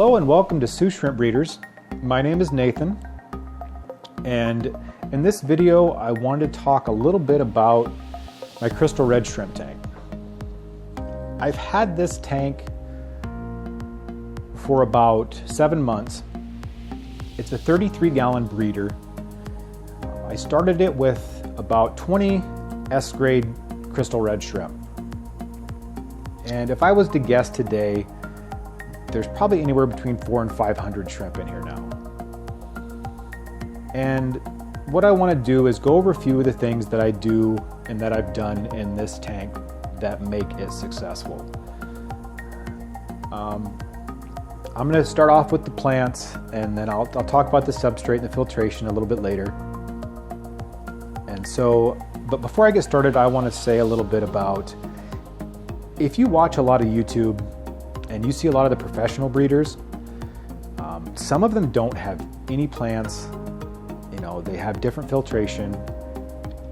Hello and welcome to Sioux Shrimp Breeders. My name is Nathan, and in this video I wanted to talk a little bit about my crystal red shrimp tank. I've had this tank for about 7 months. It's a 33-gallon breeder. I started it with about 20 S-grade crystal red shrimp. And if I was to guess today, there's probably anywhere between 400 and 500 shrimp in here now. And what I want to do is go over a few of the things that I do and that I've done in this tank that make it successful. I'm going to start off with the plants, and then I'll talk about the substrate and the filtration a little bit later. And so, but before I get started, I want to say a little bit about, if you watch a lot of YouTube and you see a lot of the professional breeders, some of them don't have any plants. You know, they have different filtration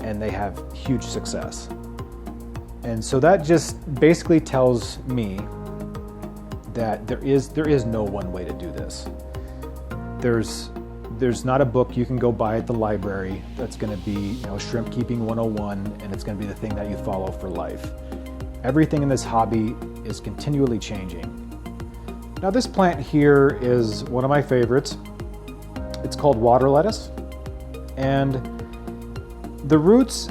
and they have huge success. And so that just basically tells me that there is no one way to do this. There's not a book you can go buy at the library that's going to be, you know, Shrimp Keeping 101, and it's going to be the thing that you follow for life. Everything in this hobby is continually changing. Now this plant here is one of my favorites. It's called water lettuce, and the roots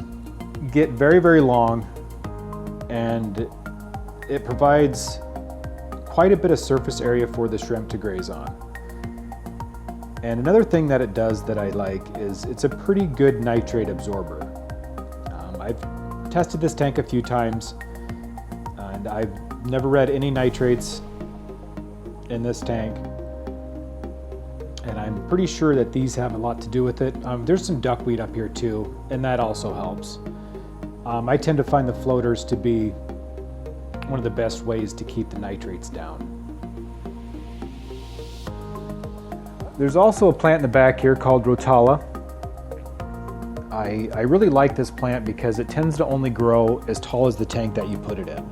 get very, very long, and it provides quite a bit of surface area for the shrimp to graze on. And another thing that it does that I like is it's a pretty good nitrate absorber. I've tested this tank a few times, and I've never read any nitrates in this tank, and I'm pretty sure that these have a lot to do with it. There's some duckweed up here too, and that also helps. I tend to find the floaters to be one of the best ways to keep the nitrates down. There's also a plant in the back here called Rotala. I really like this plant because it tends to only grow as tall as the tank that you put it in.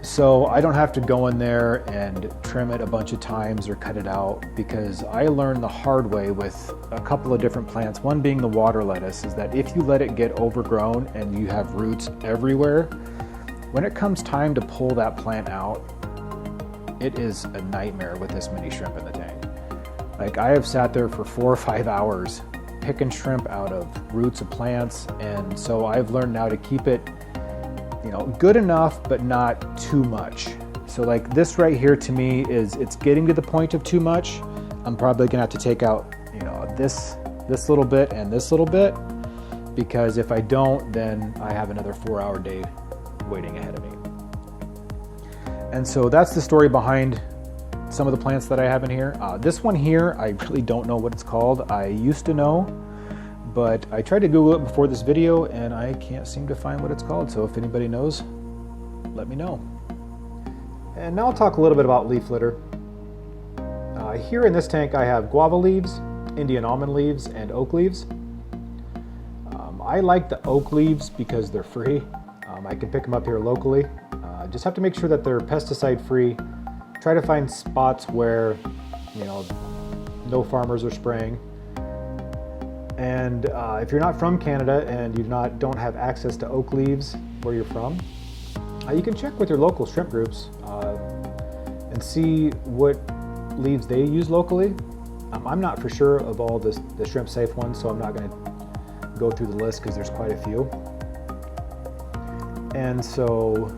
So I don't have to go in there and trim it a bunch of times or cut it out, because I learned the hard way with a couple of different plants. One being the water lettuce, is that if you let it get overgrown and you have roots everywhere, when it comes time to pull that plant out, it is a nightmare with this many shrimp in the tank. Like, I have sat there for 4 or 5 hours picking shrimp out of roots of plants, and so I've learned now to keep it, you know, good enough but not too much. So like this right here, to me, it's getting to the point of too much. I'm probably gonna have to take out, you know, this little bit and this little bit, because if I don't, then I have another 4-hour day waiting ahead of me. And so that's the story behind some of the plants that I have in here. This one here, I really don't know what it's called. I used to know, but I tried to Google it before this video and I can't seem to find what it's called. So if anybody knows, let me know. And now I'll talk a little bit about leaf litter. Here in this tank I have guava leaves, Indian almond leaves, and oak leaves. I like the oak leaves because they're free. I can pick them up here locally. Just have to make sure that they're pesticide free. Try to find spots where, you know, no farmers are spraying. And if you're not from Canada and you don't have access to oak leaves where you're from, you can check with your local shrimp groups and see what leaves they use locally. I'm not for sure of all the shrimp safe ones, so I'm not going to go through the list because there's quite a few. And so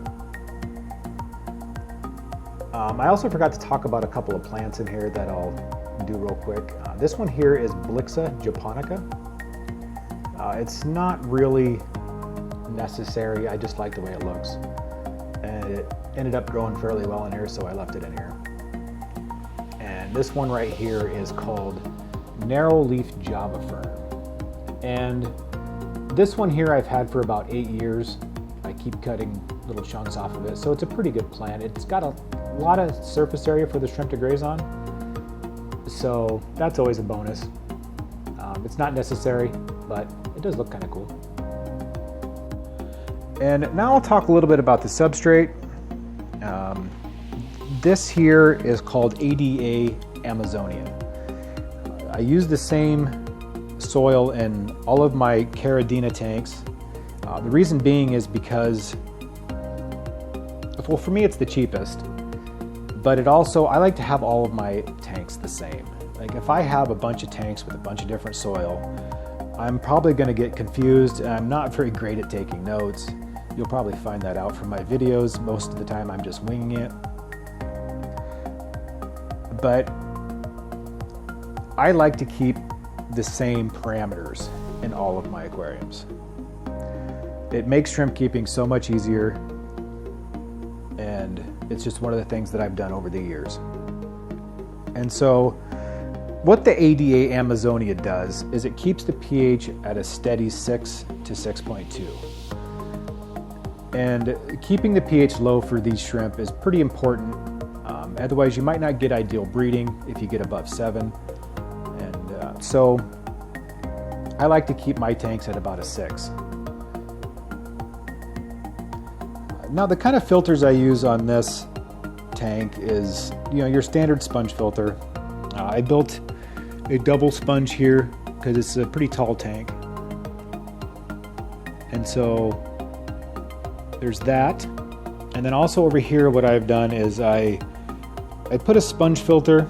I also forgot to talk about a couple of plants in here that I'll do real quick. This one here is Blixen Japonica. It's not really necessary, I just like the way it looks. And it ended up growing fairly well in here, so I left it in here. And this one right here is called Narrow Leaf Java Fern. And this one here I've had for about 8 years. I keep cutting little chunks off of it, so it's a pretty good plant. It's got a lot of surface area for the shrimp to graze on, so that's always a bonus. It's not necessary, but it does look kind of cool. And now I'll talk a little bit about the substrate. This here is called ADA Amazonian. I use the same soil in all of my Caridina tanks. The reason being is because, well, for me it's the cheapest, but it also, I like to have all of my tanks the same. Like if I have a bunch of tanks with a bunch of different soil, I'm probably going to get confused, and I'm not very great at taking notes. You'll probably find that out from my videos. Most of the time I'm just winging it. But I like to keep the same parameters in all of my aquariums. It makes shrimp keeping so much easier, and it's just one of the things that I've done over the years. And so what the ADA Amazonia does is it keeps the pH at a steady 6 to 6.2. And keeping the pH low for these shrimp is pretty important. Otherwise you might not get ideal breeding if you get above 7. And so I like to keep my tanks at about a 6. Now the kind of filters I use on this tank is, your standard sponge filter. I built a double sponge here because it's a pretty tall tank. And so there's that. And then also over here what I've done is I put a sponge filter.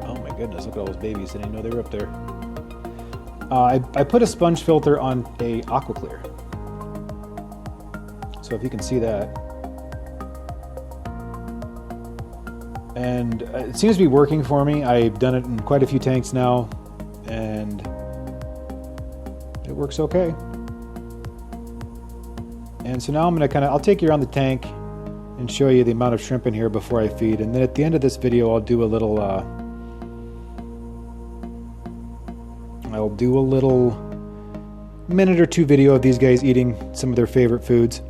Oh my goodness, look at all those babies. I didn't know they were up there. I put a sponge filter on a AquaClear. So if you can see that. And it seems to be working for me. I've done it in quite a few tanks now, and it works okay. And so now I'm gonna I'll take you around the tank and show you the amount of shrimp in here before I feed. And then at the end of this video, I'll do a little minute or two video of these guys eating some of their favorite foods.